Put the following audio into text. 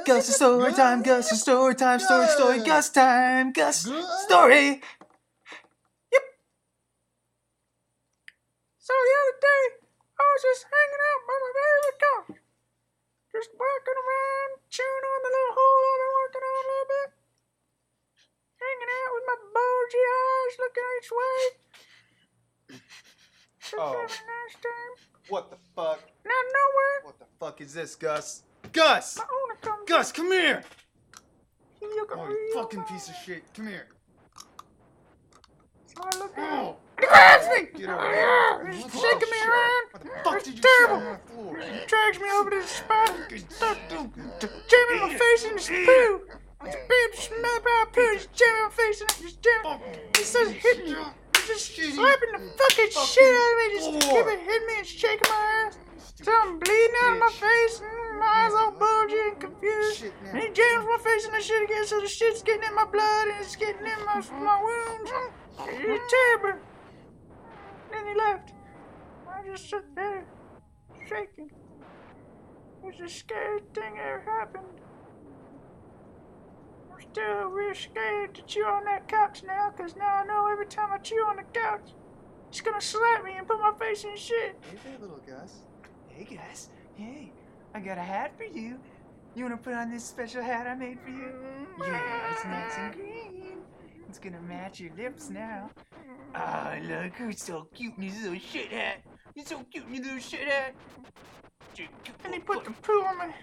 Gus story time, Gus story time, story, Gus time, Gus story. Yep. So the other day, I was just hanging out by my favorite couch, just walking around, chewing on the little hole I've been working on a little bit, hanging out with my bulgy eyes, looking each way. Just having a nice time. What the fuck? Not nowhere. What the fuck is this, Gus? Gus! My owner comes. Gus, come here! He looking Oh, real you fucking bad. piece of shit. Come here. So I look at him. Oh! He grabs me. Get over here. He's Oh, shaking me shit. around. What the fuck It's did you say terrible. on that floor? He drags me over to the spot, jamming my face in his poo. It's a big smell about poo. He's jamming my face in it. He's jamming. He says hit me. He's just slapping the fucking shit out of me. Just keeping hitting me and shaking my ass. So I'm bleeding out of my face and my eyes all bulgy and confused. And he jams my face in the shit again, so the shit's getting in my blood and it's getting in my wounds. It's terrible. Then he left. I just stood there, shaking. It was the scariest thing that ever happened. I'm still real scared to chew on that couch now, because now I know every time I chew on the couch, it's gonna slap me and put my face in shit. Hey there, little Gus. Hey Gus, hey, I got a hat for you. You wanna put on this special hat I made for you? Yeah, it's nice and green. It's gonna match your lips now. Oh, look, who's so cute in his little shit hat. You're so cute in your little shit hat. And he put the poo on my